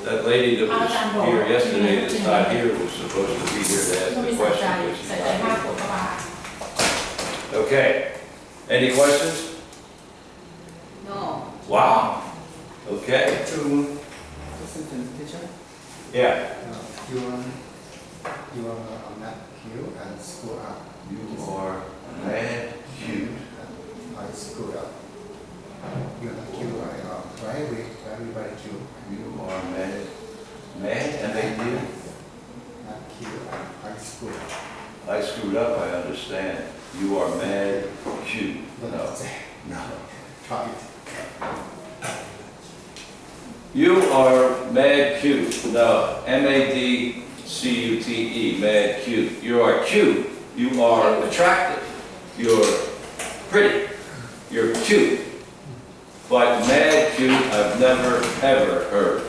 that lady that was here yesterday that's not here was supposed to be here to ask ต้อง the มีใส่ใจ question. but she's ใส่ใจ not มาก here. กว่าเข้ามา Okay. Any questions? no Wow. Okay. To sentence teacher, Yeah. you are not cute and screw up. You are mad cute. I screwed up. You're not cute at all. Right? Everybody cute. You are mad. Mad? M-A-D? Not cute. I screwed up. I screwed up, I understand. You are mad cute. No. No. Try it. You are mad cute. No. M-A-D-C-U-T-E. Mad cute. You are cute. You are attractive. You're pretty. You're cute. But mad cute, I've never ever heard.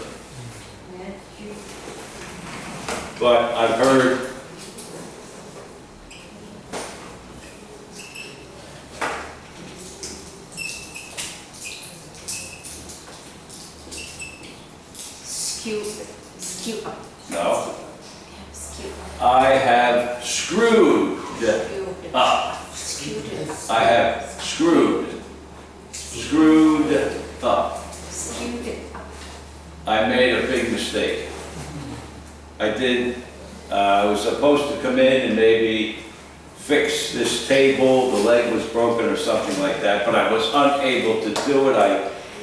But I've heard skill up no. skill I have screwed up. I have screwed up. I made a big mistake. I did, I was supposed to come in and maybe fix this table, the leg was broken or something like that, but I was unable to do it.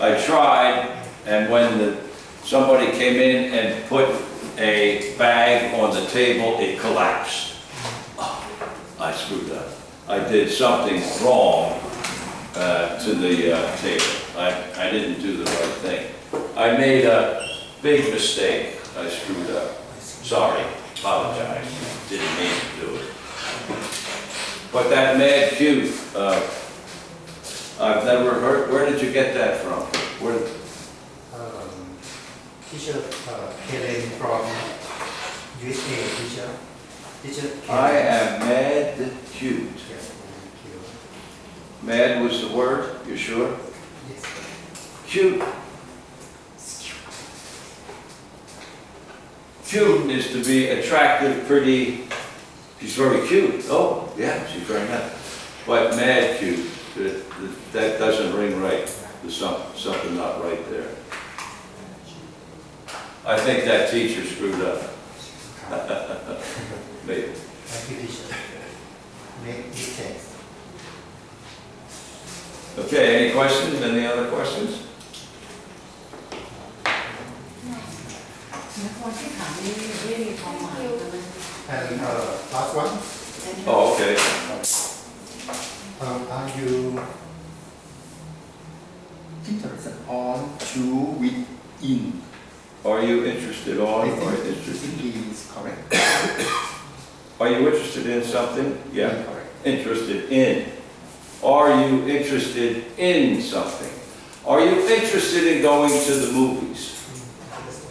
I tried, and when somebody came in and put a bag on the table, it collapsed. Oh, I screwed up. I did something wrong to the table. I didn't do the right thing. I made a big mistake. I screwed up. Sorry, apologize. Didn't mean to do it. But that mad cute, I've never heard. Where did you get that from? Where? Teacher Helen from USA. Teacher. I am mad cute. Yes, cute. Mad was the word. You sure? Yes. Cute. Cute is to be attractive, pretty. She's very cute. Oh, yeah, she's very nice. But mad cute, that doesn't ring right. There's something not right there. I think that teacher screwed up. Maybe. Thank you, teacher. Make mistakes. Okay, any questions? Any other questions? คนที่ถามนี่ไม่มีความหมายเลย And last one. Oh, okay. Are you interested on to within? Are you interested on I or think interested? is correct. Are you interested in something? Yeah. Correct. Interested in. Are you interested in something? Are you interested in going to the movies?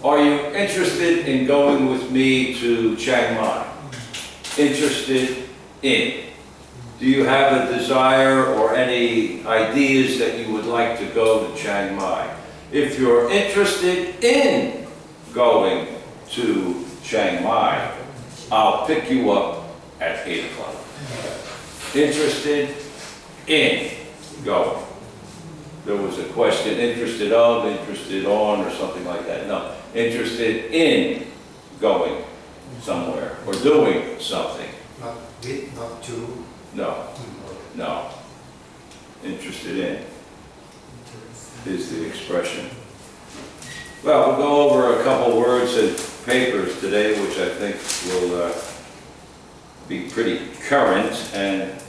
Are you interested in going with me to Chiang Mai? Interested in. Do you have a desire or any ideas that you would like to go to Chiang Mai? If you're interested in going to Chiang Mai, I'll pick you up at 8 o'clock. Interested in going. There was a question, interested of, interested on, or something like that. No, interested in going somewhere or doing something. Not with, not to. No, no. Interested in is the expression. Well, we'll go over a couple words and papers today, which I think will be pretty current, and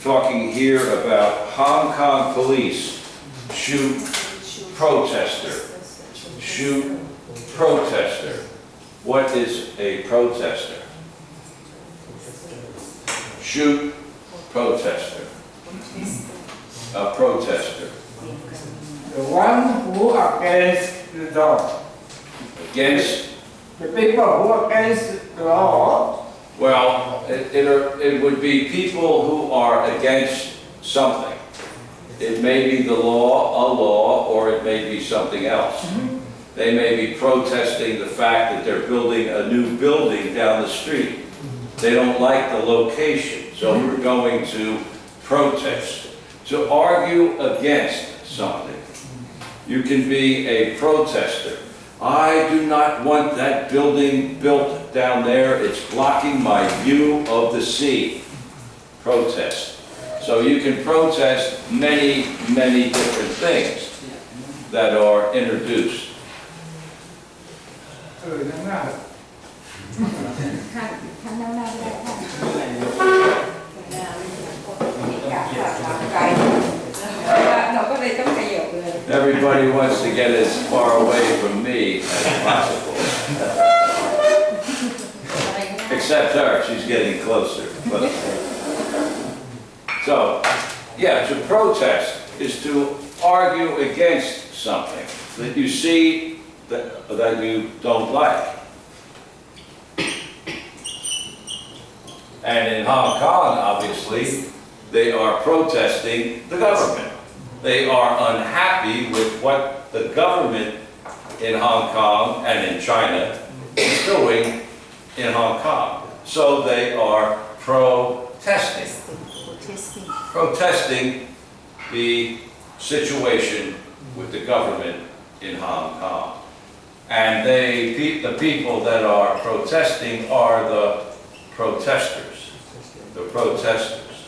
talking here about Hong Kong police shoot protester. Shoot protester. What is a protester? Shoot protester. A protester. The one who against the law. Against? The people who against the law. Well, it would be people who are against something. It may be the law, a law, or it may be something else. They may be protesting the fact that they're building a new building down the street. They don't like the location, so we're going to protest. To argue against something. You can be a protester. I do not want that building built down there. It's blocking my view of the sea. Protest. So you can protest many, many different things that are introduced. นั่งหน้า ท่านนั่งหน้าได้ท่าน อยากฝากหลังไกลเราก็เลยต้องขยับเลย Everybody wants to get as far away from me as possible. Except her, she's getting closer. But, so, yeah, to protest is to argue against something that you see that you don't like. And in Hong Kong, obviously, they are protesting the government. They are unhappy with what the government in Hong Kong and in China is doing in Hong Kong. So they are protesting. Protesting the situation with the government in Hong Kong. And the people that are protesting are the protesters. The protesters.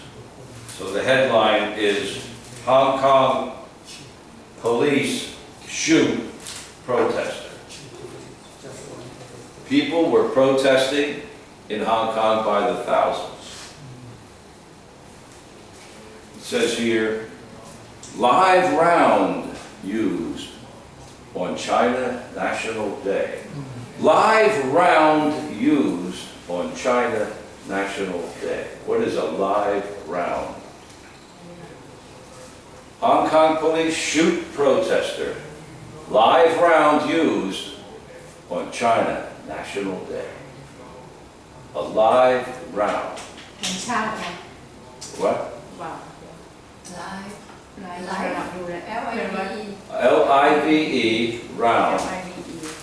So the headline is Hong Kong police shoot protester. People were protesting in Hong Kong by the thousands. It says here, live round used on China National Day. Live round used on China National Day. What is a live round? Hong Kong police shoot protester. Live round used on China National Day. A live round. มันชาติไง What? ว้าว Live ลายลายหลังดูแล LIVE L-I-V-E, round. LIVE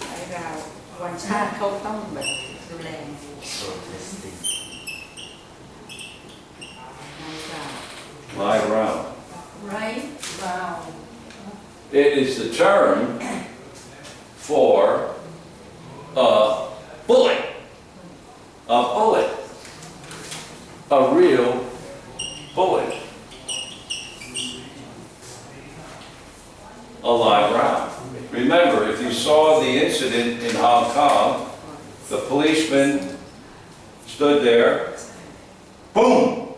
ไอ้เราวันชาติเขาต้องแบบดูแล Live round. right round It is the term for a bullet. A bullet. A real bullet. A live round. Remember, if you saw the incident in Hong Kong, the policeman stood there, boom,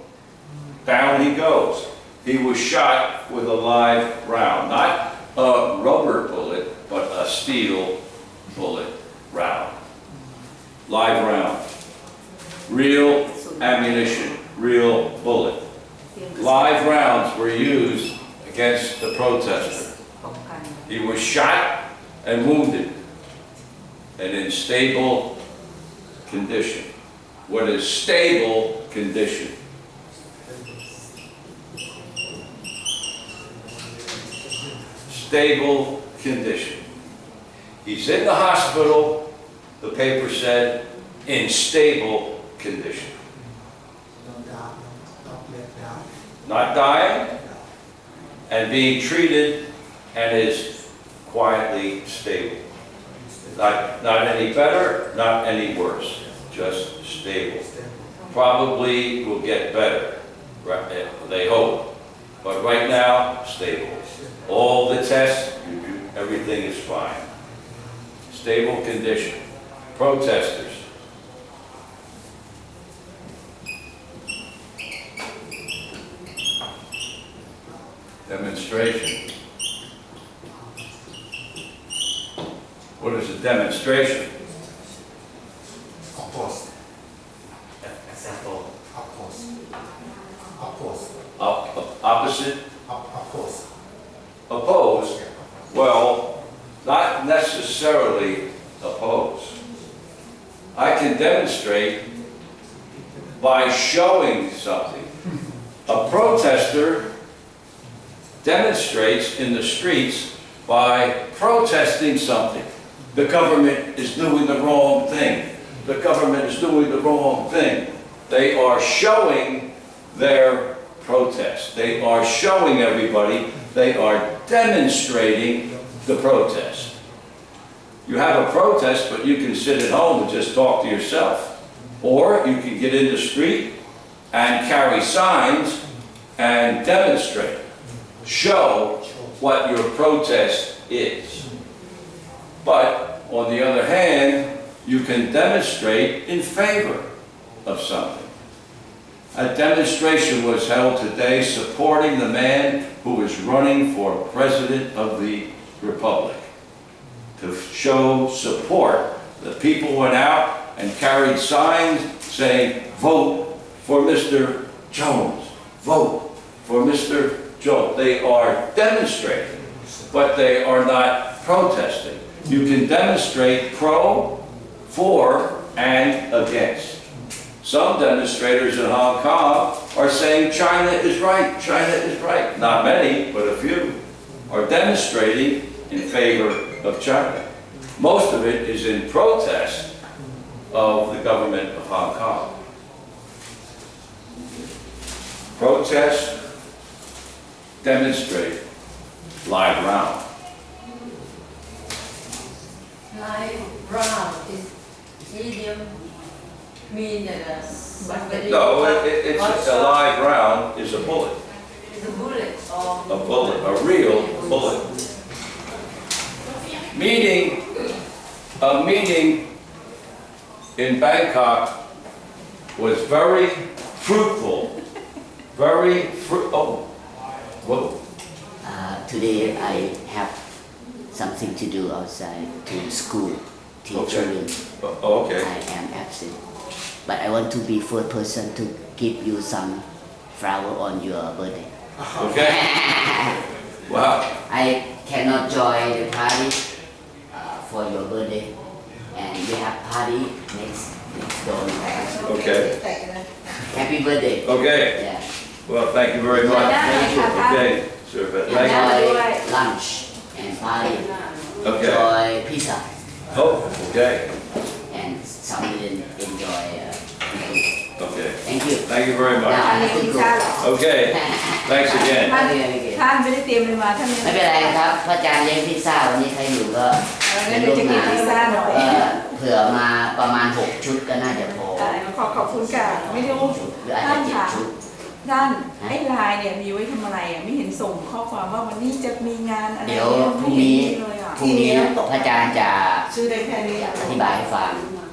down he goes. He was shot with a live round, not a rubber bullet, but a steel bullet round. Live round. Real ammunition, real bullet. Live rounds were used against the protester. ป้องกัน He was shot and wounded and in stable condition. What is stable condition? Stable condition. He's in the hospital, the paper said, in stable condition. Not dying, and being treated and is quietly stable. Not any better, not any worse, just stable. Probably will get better, they hope. But right now, stable. All the tests, everything is fine. Stable condition. Protesters. Demonstration. What is a demonstration? Oppose. Example. Oppose. Oppose. Opposite? Oppose. Oppose? Well, not necessarily oppose. I can demonstrate by showing something. A protester demonstrates in the streets by protesting something. the government is doing the wrong thing. The government is doing the wrong thing. They are showing their protest. They are showing everybody, they are demonstrating the protest. You have a protest, but you can sit at home and just talk to yourself. Or you can get in the street and carry signs and demonstrate. Show what your protest is. But on the other hand, you can demonstrate in favor of something. A demonstration was held today supporting the man who is running for President of the Republic. To show support, the people went out and carried signs saying, vote for Mr. Jones, vote for Mr. Jones. They are demonstrating, but they are not protesting. You can demonstrate pro, for, and against. Some demonstrators in Hong Kong are saying China is right, China is right. Not many, but a few are demonstrating in favor of China. Most of it is in protest of the government of Hong Kong. Protest, demonstrate, lie round. Lie round is idiom mean somebody. No, it's a lie round is a bullet. It's a bullet or A bullet, a real bullet. A meeting in Bangkok was very fruitful. Whoa. Today I have something to do outside to school, teach children. Okay. I am absent. But I want to be first person to give you some flower on your birthday. Okay. Wow. I cannot join the party for your birthday, and we have party next door. Okay. Happy birthday. Okay. Yeah. Well, thank you very much. Okay. Sure. Thank you. Enjoy lunch and party. Okay. Enjoy pizza, Oh, okay. and some didn't enjoy food. Okay. Thank you. Thank you very now much. I have to go. Okay. Thanks again. ท่านไม่ได้เตรียมเลยมาท่าน ไม่เป็นไรครับพระอาจารย์เลี้ยงพิซซ่าวันนี้ใครอยู่ก็ งั้นเดี๋ยวจะกินพิซซ่าหน่อย เผื่อมาประมาณ6ชุดก็น่าจะพอ ขอบคุณค่ะไม่รู้ หรืออาจ ท่า จะ นค่ะ 7ชุด ท่านไอ้ไลน์เนี่ยมีไว้ทำอะไรอ่ะไม่เห็นส่งข้อความว่าวันนี้จะมีงานอะไร เดี๋ยวพรุ่งนี้ เลยอ่ะ พระอาจารย์จะ ชื่อได้แค่นี้ อธิบายให้ฟัง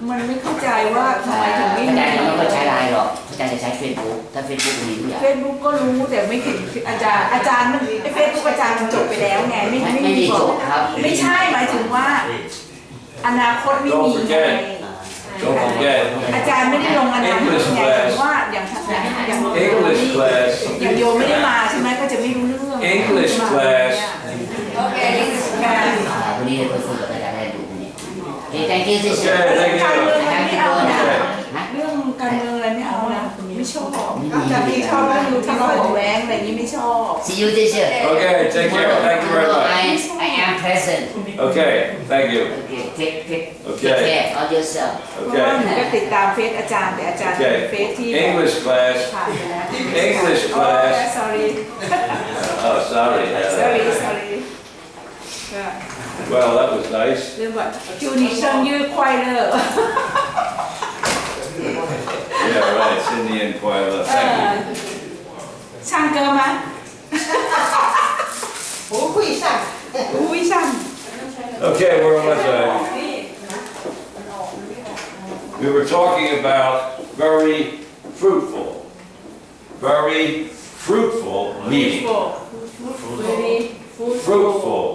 มันไม่เข้าใจว่าทำไมถึงไม่ พระ มี อาจารย์ไม่ค่อยใช้ไลน์หรอกพระอาจารย์จะใช้เฟซบุ๊กถ้าเฟซบุ๊กมีทุกอย่าง เฟซบุ๊กก็รู้แต่ไม่ถึงอาจารย์มันเฟซบุ๊กอาจารย์มันจบไปแล้วไงไม่ ไม่มี บอ จ ก บครับ ไม่ใช่หมายถึงว่า อนาคตไม่มีไง Don't forget. อาจารย์ไม่ได้ลงอนาคตไงถึงว่าอย่าง English class. อย่างโยไม่ได้มาใช่ไหมก็จะไม่รู้เรื่อง English class. โอเค วันนี้เราคุยกับอาจารย์ได้ดูวันนี้โอเค thank you sister Okay, thank การ you. เมืองอะไรไม่เอานะ ฮะ เรื่องการเมืองอะไรไม่เอานะไม่ชอบอาจารย์ที่ชอบก็ดูทะเลาะเบาะแว้งอะไรอย่างนี้ไม่ชอบ see you teacher Okay, take care. Thank you very much. I am present Okay, thank you. okay take Okay. care of yourself เพราะว่าหนู Okay. ก็ติดตามเฟซอาจารย์แต่อาจารย์เป็นเฟซที่ English class. ผ่านไปแล้ว English class. sorry Oh, sorry. sorry ก็ Well, that was nice. เรื่องว่าจูนิเชิงยืดควายเลย Yeah, right. It's Indian Koala. Thank you. ช่างเกินไหม หูคุยสั่ง อุ้ยช่าง Okay, where was I? We were talking about very fruitful meeting. Fruitful,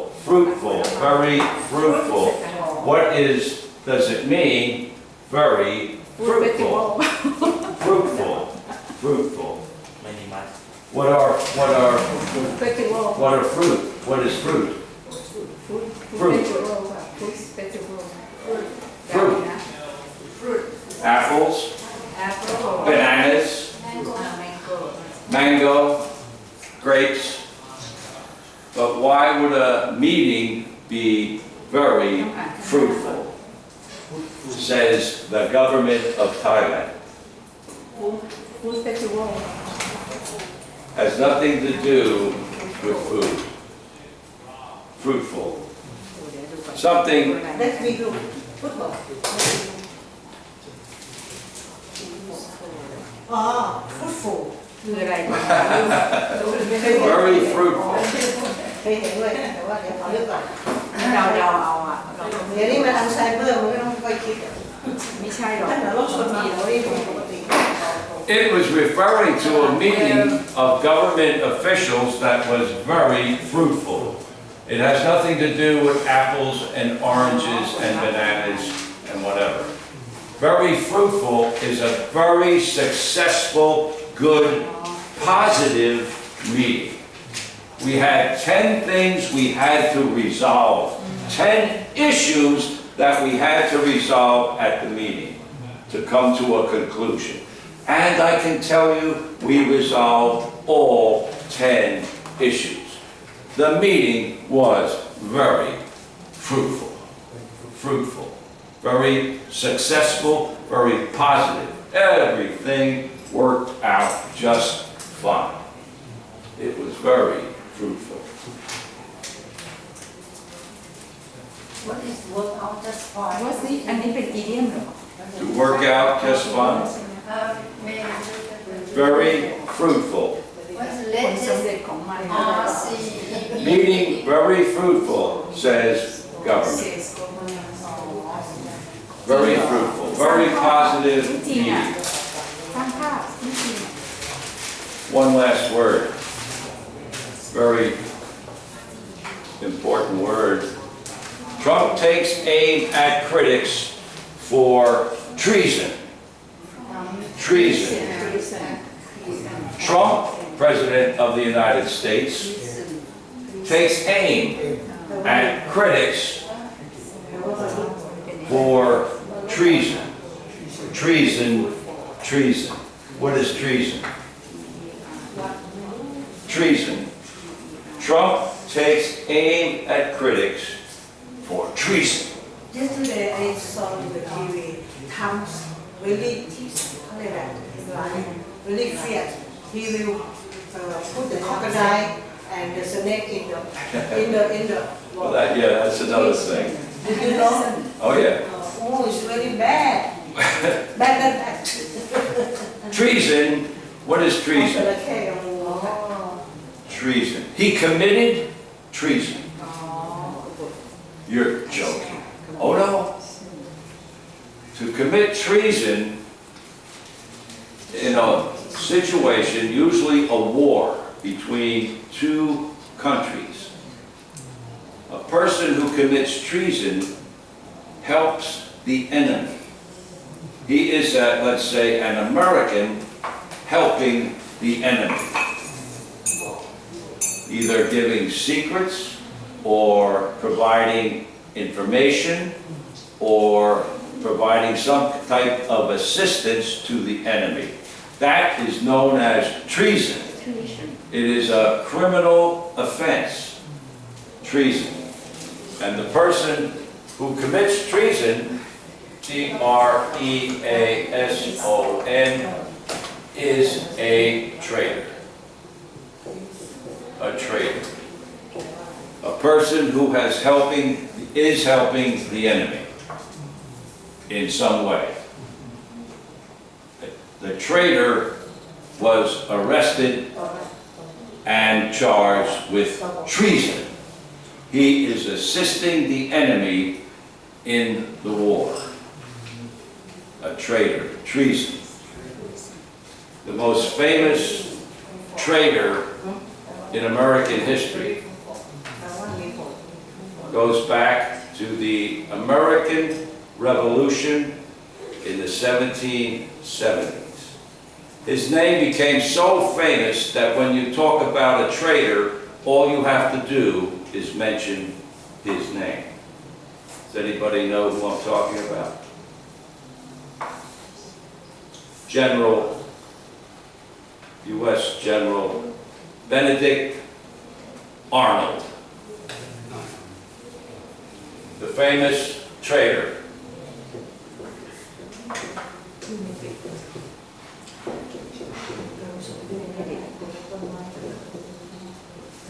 very fruitful. What does it mean? Very fruitful. Fruitful. many months. What are festival fruit? What is fruit? Fruit. Fruit. Apples, bananas, mango, grapes. But why would a meeting be very fruitful, says the government of Thailand. Food festival Has nothing to do with food. Fruitful. Something Let's be good football อ๋อ fruitful คืออะไรก่อน very fruitful. เคยเห็นด้วยแต่ว่าเดี๋ยวขอเลือกก่อน เราเอาอ่ะเรา เดี๋ยวนี้มันทำไซเบอร์มันไม่ต้องค่อยคิด ไม่ใช่หรอก ถ้าเดี๋ยวเราชนมาเราเรียกปกติ It was referring to a meeting of government officials that was very fruitful. It has nothing to do with apples and oranges and bananas and whatever. Very fruitful is a very successful, good, positive meeting. We had 10 things we had to resolve, 10 issues that we had to resolve at the meeting to come to a conclusion. And I can tell you, we resolved all 10 issues. The meeting was very fruitful, very successful, very positive. Everything worked out just fine. It was very fruitful. What is work out just fine? ว่าสิอันนี้เป็นอีเดียมเหรอ To work out just fine. Very fruitful. What's the ผลสำ latest เร็จของมัน RC? Meeting very fruitful, says government. Very fruitful, very positive จริงอ่ะ meeting. สร้างภาพไม่จริง One last word. Very important word. Trump takes aim at critics for treason. Treason. Trump, President of the United States, takes aim at critics for treason. Treason. What is treason? Treason. Trump takes aim at critics for treason. Yesterday I saw in the TV Trump's really really fierce. He will put the crocodile and the snake in the Well, that's another thing. Did you know? Oh yeah. Oh, it's really bad. Bad than that. Treason. What is treason? Treason. He committed treason. You're joking. Oh no. To commit treason in a situation, usually a war between two countries, a person who commits treason helps the enemy. He is, let's say, an American helping the enemy, either giving secrets or providing information or providing some type of assistance to the enemy. That is known as treason. It is a criminal offense, treason. And the person who commits treason, T-R-E-A-S-O-N, is a traitor. A traitor. A person who is helping the enemy in some way. The traitor was arrested and charged with treason. He is assisting the enemy in the war. A traitor, treason. The most famous traitor in American history goes back to the American Revolution in the 1770s. His name became so famous that when you talk about a traitor, all you have to do is mention his name. Does anybody know who I'm talking about? U.S. General Benedict Arnold. the famous traitor.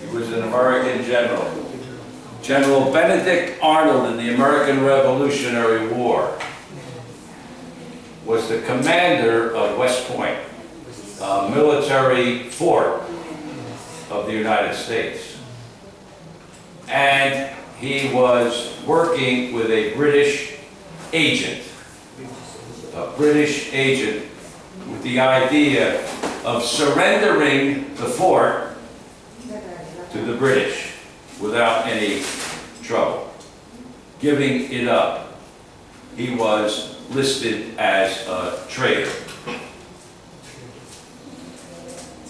He was an American general. General Benedict Arnold in the American Revolutionary War was the commander of West Point, a military fort of the United States. And he was working with a British agent with the idea of surrendering the fort to the British without any trouble, giving it up. He was listed as a traitor.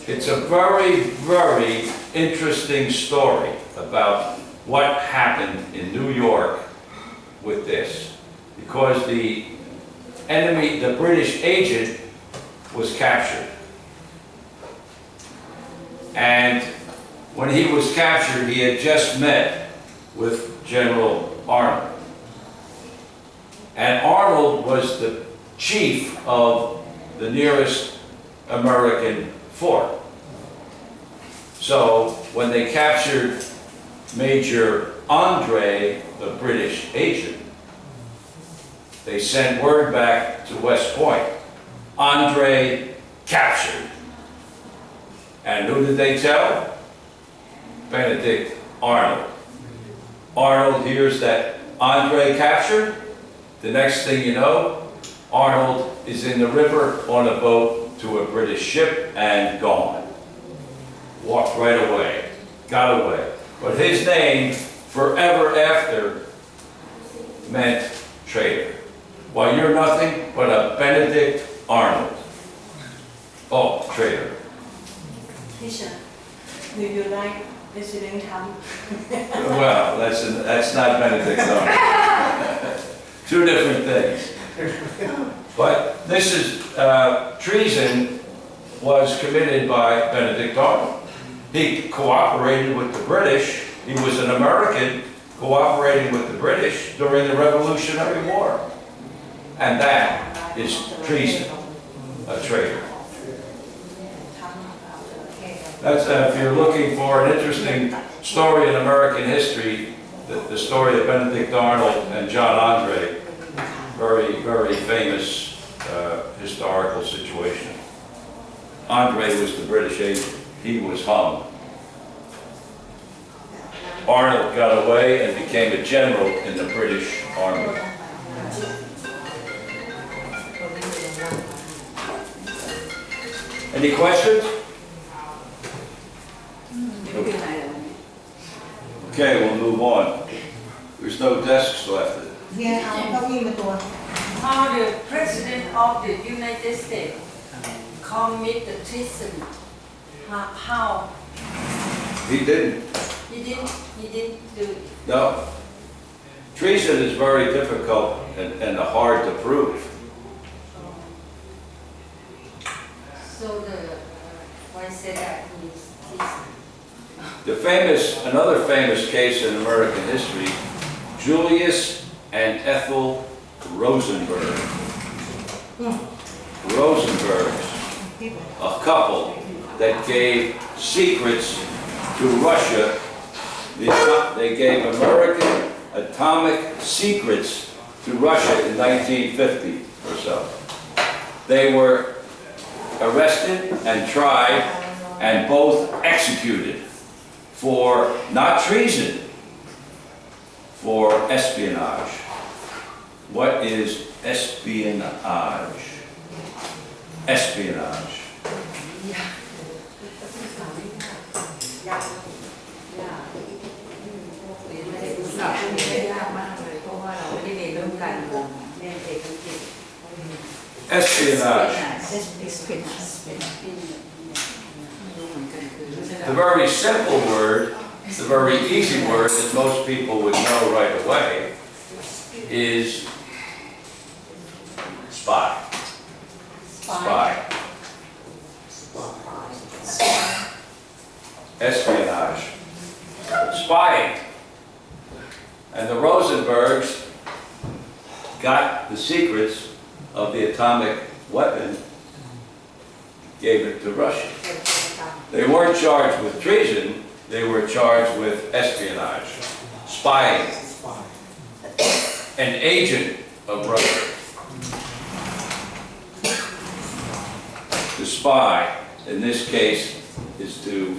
It's a very, very interesting story about what happened in New York with this, because the enemy, the British agent, was captured. And when he was captured, he had just met with General Arnold. And Arnold was the chief of the nearest American fort. So when they captured Major Andre, the British agent, they sent word back to West Point. Andre captured. And who did they tell? Benedict Arnold. Arnold hears that Andre captured. The next thing you know, Arnold is in the river on a boat to a British ship and gone. Walked right away, got away. But his name, forever after, meant traitor. Well, you're nothing but a Benedict Arnold. Oh, traitor. Teacher, do you like President Trump? Well, that's not Benedict Arnold. Two different things. But this is, treason was committed by Benedict Arnold. He cooperated with the British. He was an American cooperating with the British during the Revolutionary War. And that is treason, a traitor. That's, if you're looking for an interesting story in American history, the story of Benedict Arnold and John Andre, very, very famous historical situation. Andre was the British agent. He was hung. Arnold got away and became a general in the British Army. Any questions? Okay, we'll move on. There's no desks left. Yeah, I'll give him a door. How the President of the United States committed treason? How? He didn't. He didn't do it. No. Treason is very difficult and hard to prove. So why say that he's treason? Another famous case in American history, Julius and Ethel Rosenberg. Rosenbergs, a couple that gave secrets to Russia. They gave American atomic secrets to Russia in 1950 or so. They were arrested and tried and both executed for not treason, for espionage. What is espionage? Espionage. Espionage. The very simple word, the very easy word that most people would know right away is spy. Spy. Espionage. Spying. And the Rosenbergs got the secrets of the atomic weapon, gave it to Russia. They weren't charged with treason, they were charged with espionage, spying, an agent of Russia. To spy, in this case, is to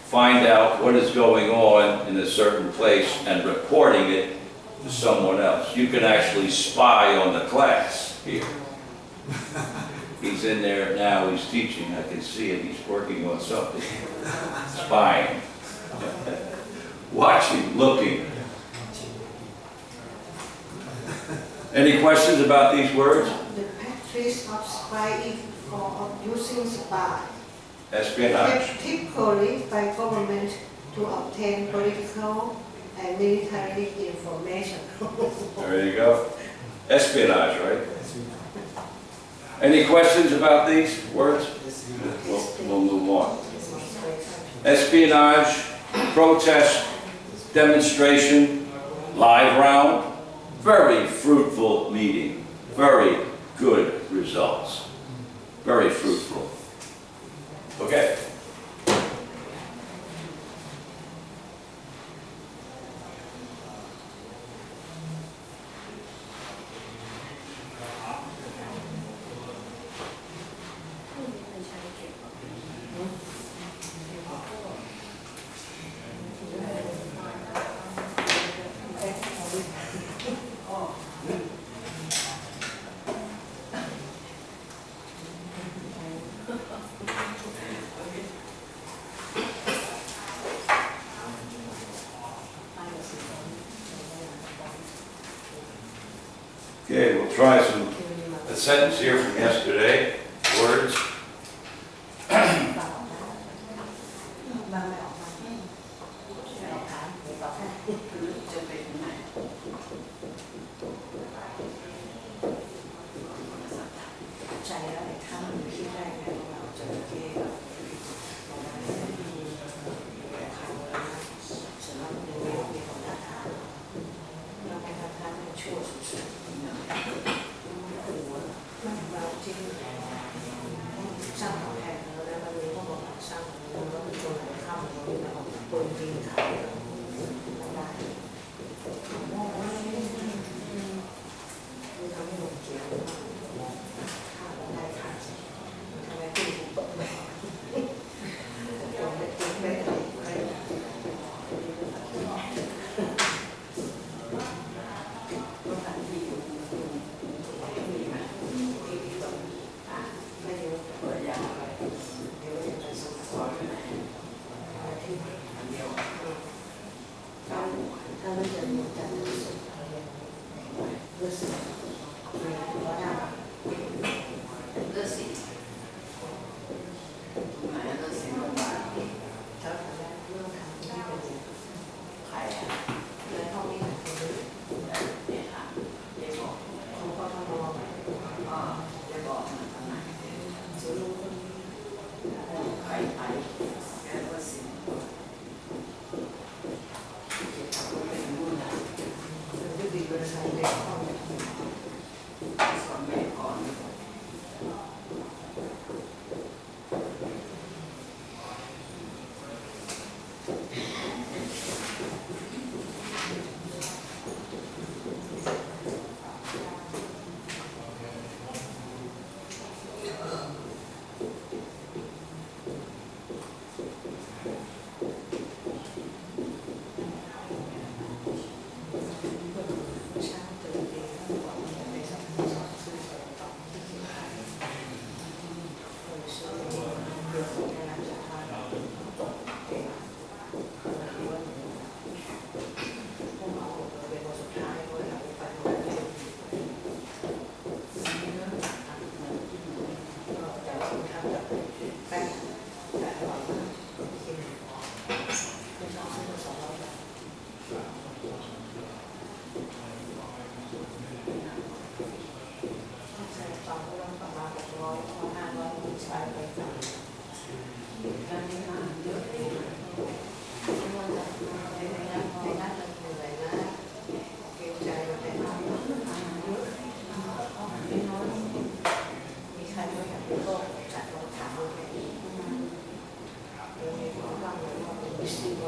find out what is going on in a certain place and reporting it to someone else. You can actually spy on the class here. He's in there now, he's teaching, I can see it, he's working on something. Spying. Watching, looking. Any questions about these words? The practice of spying or of using spy. Espionage. Typically by government to obtain political and military information. There you go. Espionage, right? Any questions about these words? We'll move on. Espionage, protest, demonstration, live round, very fruitful meeting, very good results, very fruitful. Okay. Okay, we'll try a sentence here from yesterday. Words.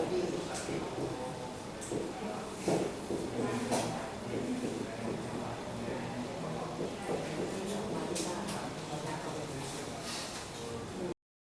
body.